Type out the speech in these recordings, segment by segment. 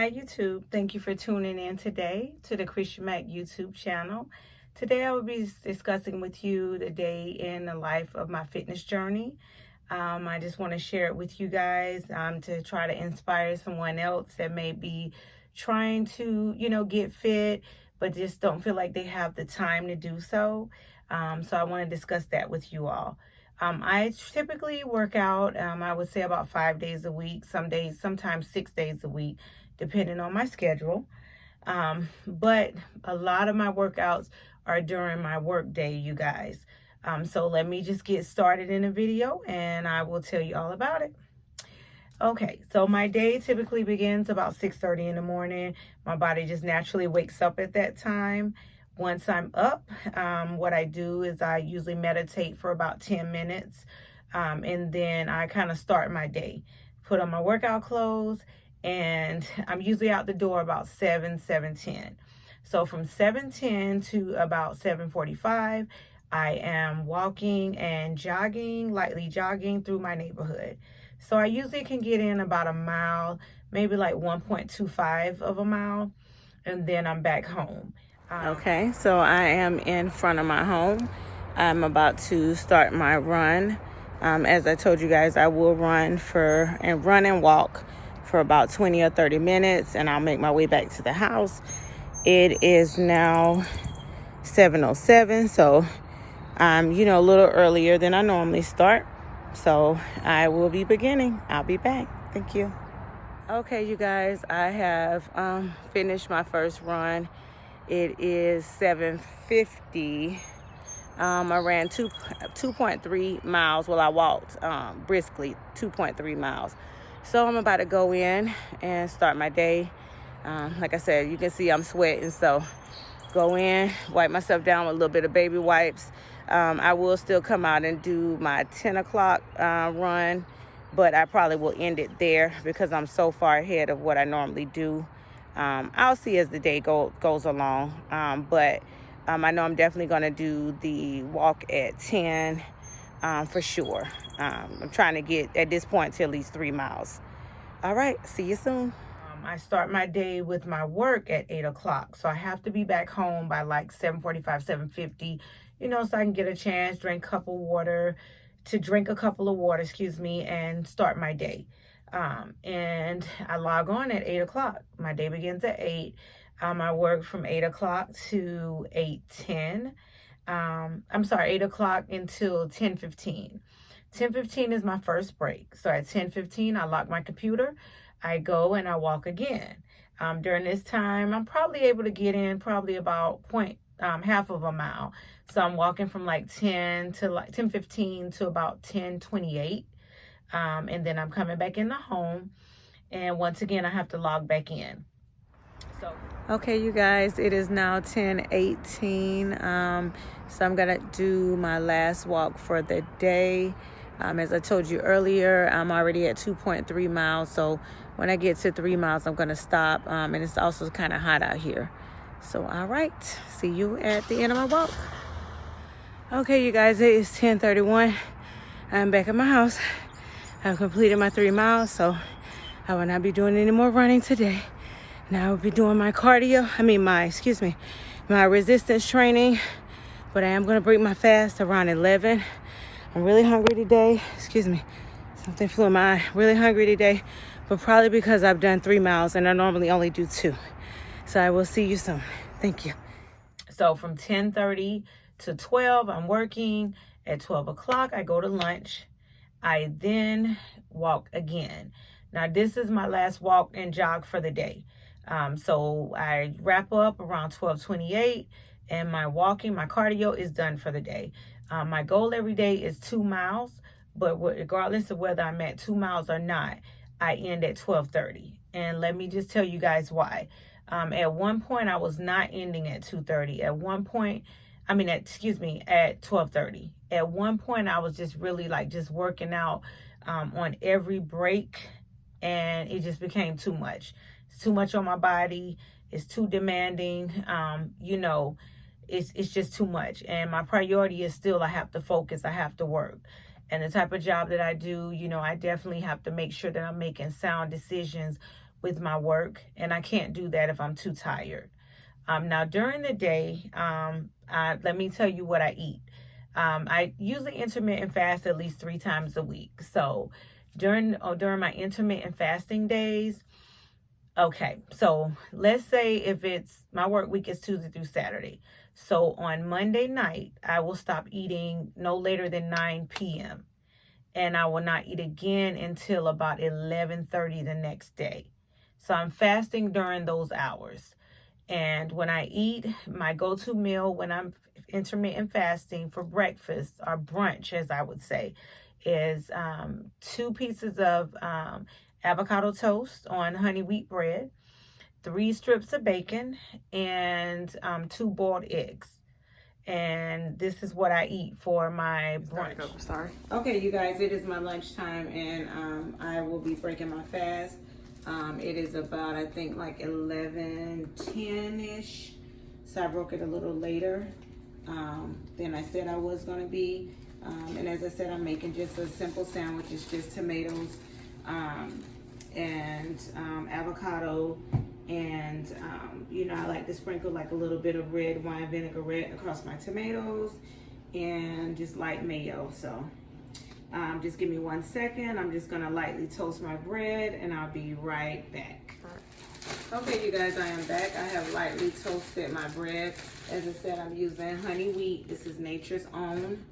Hi YouTube, thank you for tuning in today to the Christian Mac YouTube channel. Today I will be discussing with you the day in the life of my fitness journey. I just want to share it with you guys to try to inspire someone else that may be trying to, get fit, but just don't feel like they have the time to do so. So I want to discuss that with you all. I typically work out, I would say about 5 days a week, some days, sometimes 6 days a week, depending on my schedule. But a lot of my workouts are during my work day, you guys. So let me just get started in the video and I will tell you all about it. Okay, so my day typically begins about 6:30 in the morning. My body just naturally wakes up at that time. Once I'm up, what I do is I usually meditate for about 10 minutes. And then I kind of start my day. Put on my workout clothes, and I'm usually out the door about 7:10. So from 7:10 to about 7:45, I am walking and jogging, lightly jogging through my neighborhood. So I usually can get in about a mile, maybe like 1.25 of a mile, and then I'm back home. Okay, so I am in front of my home. I'm about to start my run. As I told you guys, I will run and walk for about 20 or 30 minutes, and I'll make my way back to the house. It is now 7:07, so I'm, a little earlier than I normally start. So I will be beginning. I'll be back. Thank you. Okay, you guys, I have finished my first run. It is 7:50. I ran 2.3 miles. Well, I walked briskly 2.3 miles. So I'm about to go in and start my day. Like I said, you can see I'm sweating, so go in, wipe myself down with a little bit of baby wipes. I will still come out and do my 10 o'clock run, but I probably will end it there because I'm so far ahead of what I normally do. I'll see as the day goes along, but I know I'm definitely going to do the walk at 10 for sure. I'm trying to get, at this point, to at least 3 miles. All right, see you soon. I start my day with my work at 8 o'clock, so I have to be back home by like 7:45, 7:50, so I can get a chance, drink a couple of water, and start my day. And I log on at 8 o'clock. My day begins at 8. I work from 8 o'clock to 8:10. 8 o'clock until 10:15. 10:15 is my first break. So at 10:15, I lock my computer. I go and I walk again. During this time, I'm probably able to get in probably about half of a mile. So I'm walking from like 10:15 to about 10:28. And then I'm coming back in the home. And once again, I have to log back in. Okay, you guys, it is now 10:18. So I'm going to do my last walk for the day. As I told you earlier, I'm already at 2.3 miles. So when I get to 3 miles, I'm going to stop. And it's also kind of hot out here. So, all right. See you at the end of my walk. Okay, you guys, it is 10:31. I'm back at my house. I've completed my 3 miles, so I will not be doing any more running today. Now I will be doing my my resistance training. But I am going to break my fast around 11. I'm really hungry today. Something flew in my eye. Really hungry today, but probably because I've done 3 miles and I normally only do 2. So I will see you soon. Thank you. So from 10:30 to 12, I'm working. At 12 o'clock, I go to lunch. I then walk again. Now, this is my last walk and jog for the day. So I wrap up around 12:28, and my cardio is done for the day. My goal every day is 2 miles, but regardless of whether I'm at 2 miles or not, I end at 12:30. And let me just tell you guys why. At one point, I was not ending at 2:30. At 12:30. At one point, I was just really just working out on every break, and it just became too much. It's too much on my body. It's too demanding. It's just too much. And my priority is still I have to focus. I have to work. And the type of job that I do, I definitely have to make sure that I'm making sound decisions with my work, and I can't do that if I'm too tired. Now during the day, let me tell you what I eat. I usually intermittent fast at least 3 times a week. So during my intermittent fasting days, okay, so let's say if it's my work week is Tuesday through Saturday. So on Monday night, I will stop eating no later than 9 p.m. and I will not eat again until about 11:30 the next day. So I'm fasting during those hours. And when I eat, my go-to meal when I'm intermittent fasting for breakfast or brunch, as I would say, is 2 pieces of avocado toast on honey wheat bread, 3 strips of bacon, and 2 boiled eggs. And this is what I eat for my brunch. Sorry. Okay, you guys, it is my lunchtime, and I will be breaking my fast. It is about, I think, like 11:10-ish. So I broke it a little later than I said I was going to be. And as I said, I'm making just a simple sandwich. It's just tomatoes and avocado. And, you know, I like to sprinkle like a little bit of red wine vinaigrette across my tomatoes and just light mayo. So just give me 1 second. I'm just going to lightly toast my bread and I'll be right back. Okay, you guys, I am back. I have lightly toasted my bread. As I said, I'm using honey wheat. This is Nature's Own.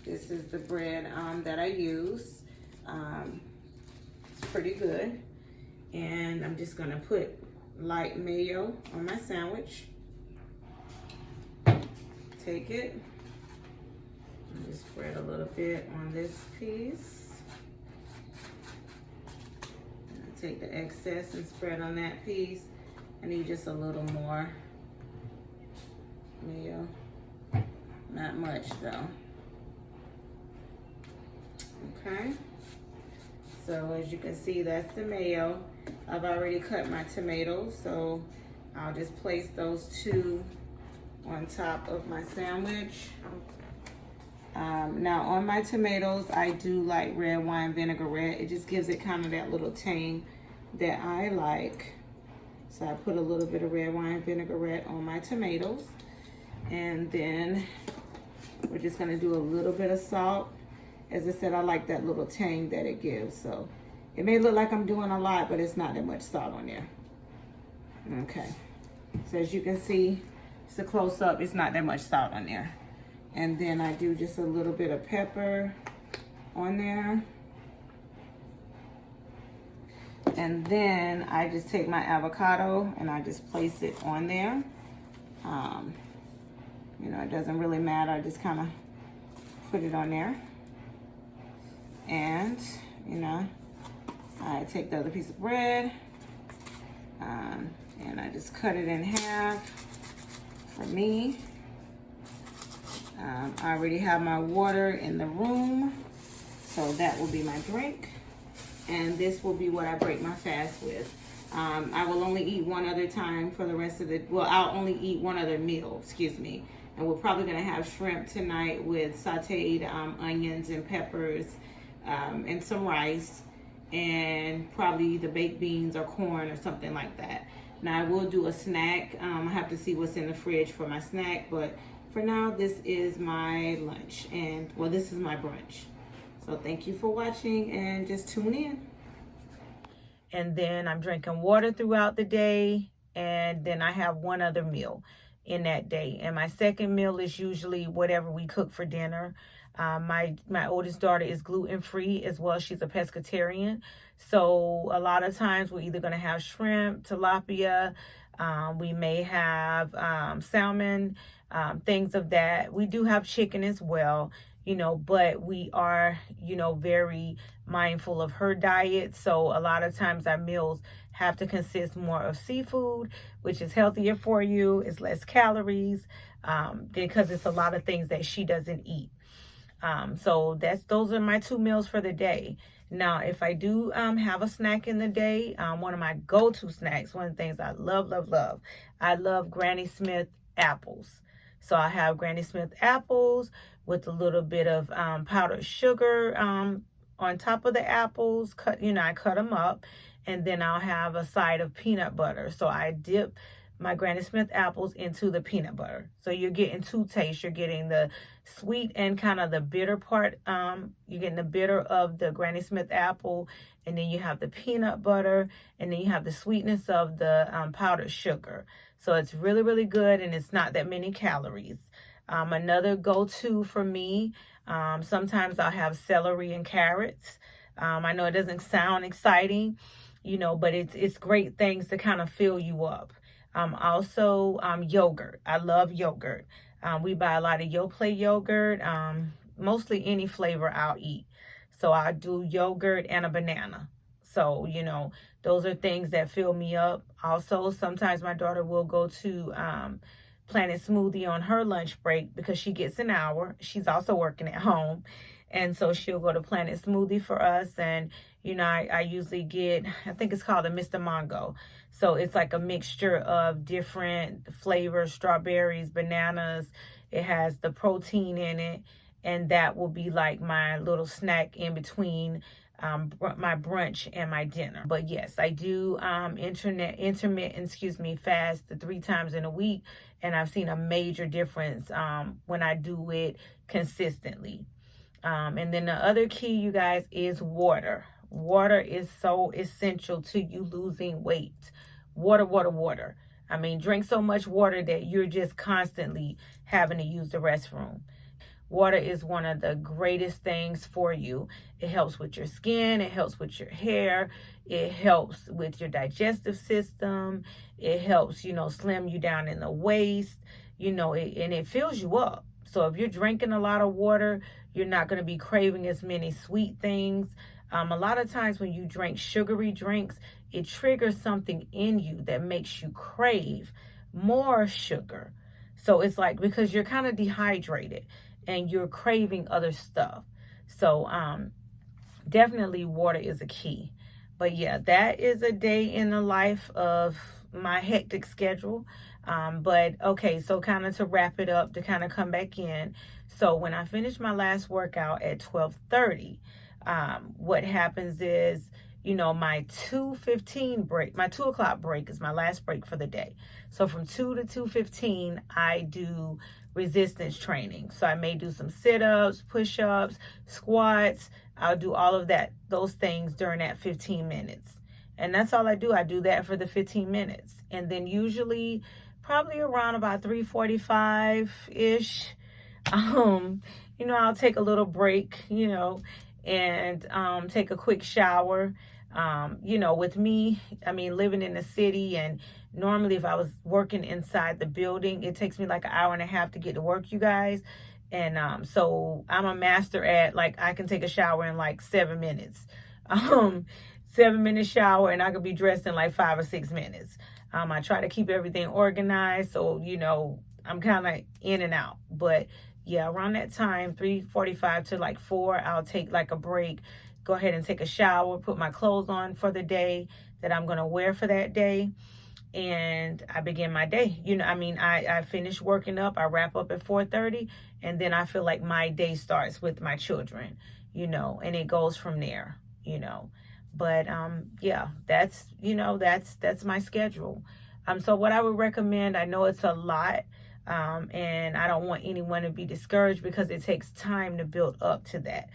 This is the bread that I use. It's pretty good. And I'm just going to put light mayo on my sandwich. Take it and just spread a little bit on this piece. And I take the excess and spread on that piece. I need just a little more mayo. Not much though. Okay. So as you can see, that's the mayo. I've already cut my tomatoes, so I'll just place those 2 on top of my sandwich. Now on my tomatoes, I do like red wine vinaigrette. It just gives it kind of that little tang that I like. So I put a little bit of red wine vinaigrette on my tomatoes. And then we're just gonna do a little bit of salt. As I said, I like that little tang that it gives. So it may look like I'm doing a lot, but it's not that much salt on there. Okay. So as you can see, it's a close up. It's not that much salt on there. And then I do just a little bit of pepper on there. And then I just take my avocado and I just place it on there. You know, it doesn't really matter. I just kind of put it on there. And, you know, I take the other piece of bread and I just cut it in half for me. I already have my water in the room, so that will be my drink. And this will be what I break my fast with. I will only eat one other time for the rest of the, well, I'll only eat one other meal, excuse me. And we're probably gonna have shrimp tonight with sauteed onions and peppers and some rice, and probably the baked beans or corn or something like that. Now I will do a snack. I have to see what's in the fridge for my snack, but for now this is my lunch, and well, this is my brunch. So thank you for watching, and just tune in. And then I'm drinking water throughout the day, and then I have one other meal in that day. And my second meal is usually whatever we cook for dinner. My oldest daughter is gluten-free as well. She's a pescatarian. So a lot of times we're either going to have shrimp, tilapia. We may have salmon, things of that. We do have chicken as well, you know, but we are, you know, very mindful of her diet. So a lot of times our meals have to consist more of seafood, which is healthier for you. It's less calories because it's a lot of things that she doesn't eat. So those are my 2 meals for the day. Now, if I do have a snack in the day, one of my go-to snacks, one of the things I love, I love Granny Smith apples. So I have Granny Smith apples with a little bit of powdered sugar on top of the apples. I cut them up, and then I'll have a side of peanut butter. So I dip my Granny Smith apples into the peanut butter. So you're getting two tastes. You're getting the sweet and kind of the bitter part. You're getting the bitter of the Granny Smith apple, and then you have the peanut butter, and then you have the sweetness of the powdered sugar. So it's really, really good, and it's not that many calories. Another go-to for me, sometimes I'll have celery and carrots. I know it doesn't sound exciting, but it's great things to kind of fill you up. Also, yogurt. I love yogurt. We buy a lot of Yoplait yogurt. Mostly any flavor I'll eat. So I do yogurt and a banana. So, those are things that fill me up. Also, sometimes my daughter will go to Planet Smoothie on her lunch break because she gets an hour. She's also working at home. And so she'll go to Planet Smoothie for us. And, I usually get, I think it's called a Mr. Mango. So it's like a mixture of different flavors, strawberries, bananas. It has the protein in it. And that will be like my little snack in between my brunch and my dinner. But yes, I do intermittent fast 3 times in a week. And I've seen a major difference when I do it consistently. And then the other key, you guys, is water. Water is so essential to you losing weight. Water, water, water. I mean, drink so much water that you're just constantly having to use the restroom. Water is one of the greatest things for you. It helps with your skin. It helps with your hair. It helps with your digestive system. It helps, slim you down in the waist, and it fills you up. So if you're drinking a lot of water, you're not going to be craving as many sweet things. A lot of times when you drink sugary drinks, it triggers something in you that makes you crave more sugar. So it's like because you're kind of dehydrated and you're craving other stuff. So definitely water is a key. But yeah, that is a day in the life of my hectic schedule. But okay, so kind of to wrap it up, to kind of come back in. So when I finish my last workout at 12:30, what happens is, my 2:15 break, my 2 o'clock break is my last break for the day. So from 2 to 2:15, I do resistance training. So I may do some sit-ups, push-ups, squats. I'll do all of those things during that 15 minutes. And that's all I do. I do that for the 15 minutes. And then usually probably around about 3:45-ish, I'll take a little break, and take a quick shower. With me, living in the city, and normally if I was working inside the building, it takes me like an hour and a half to get to work, you guys. And so I'm a master at, I can take a shower in 7 minutes. 7-minute shower, and I could be dressed in 5 or 6 minutes. I try to keep everything organized, so, I'm kind of in and out. But yeah, around that time, 3:45 to 4, I'll take a break, go ahead and take a shower, put my clothes on for the day that I'm going to wear for that day. And I begin my day. I finish working up, I wrap up at 4:30, and then I feel like my day starts with my children, and it goes from there, But yeah, that's my schedule. So what I would recommend, I know it's a lot, and I don't want anyone to be discouraged because it takes time to build up to that.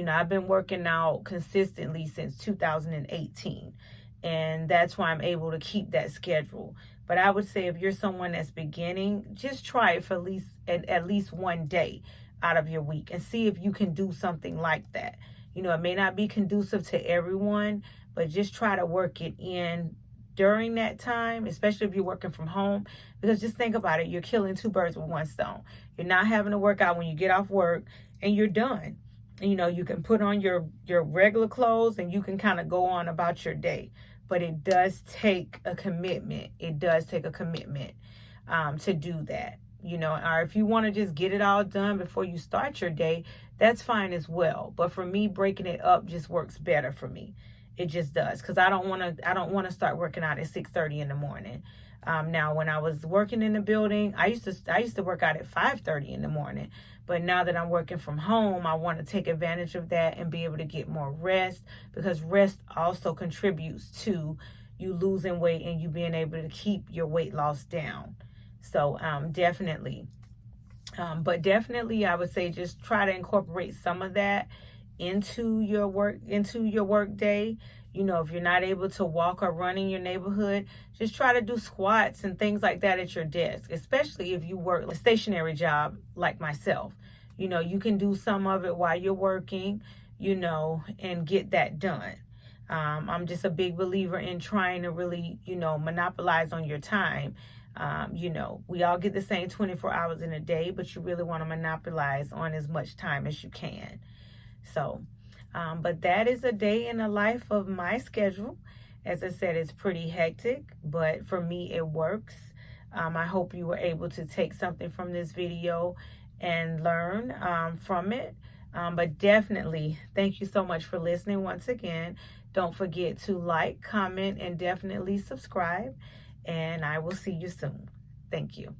I've been working out consistently since 2018, and that's why I'm able to keep that schedule. But I would say if you're someone that's beginning, just try it for at least one day out of your week and see if you can do something like that. It may not be conducive to everyone, but just try to work it in during that time, especially if you're working from home. Because just think about it, you're killing 2 birds with 1 stone. You're not having to work out when you get off work, and you're done. You can put on your regular clothes and you can kind of go on about your day. But it does take a commitment. It does take a commitment to do that. Or if you want to just get it all done before you start your day, that's fine as well. But for me, breaking it up just works better for me. It just does, because I don't want to start working out at 6:30 in the morning. Now, when I was working in the building, I used to work out at 5:30 in the morning. But now that I'm working from home, I want to take advantage of that and be able to get more rest, because rest also contributes to you losing weight and you being able to keep your weight loss down. So definitely. But definitely I would say just try to incorporate some of that into your work day. You know, if you're not able to walk or run in your neighborhood, just try to do squats and things like that at your desk, especially if you work a stationary job like myself. You know, you can do some of it while you're working, you know, and get that done. I'm just a big believer in trying to really, you know, monopolize on your time. You know, we all get the same 24 hours in a day, but you really want to monopolize on as much time as you can. So, but that is a day in the life of my schedule. As I said, it's pretty hectic, but for me, it works. I hope you were able to take something from this video and learn from it. But definitely, thank you so much for listening once again. Don't forget to like, comment, and definitely subscribe. And I will see you soon. Thank you.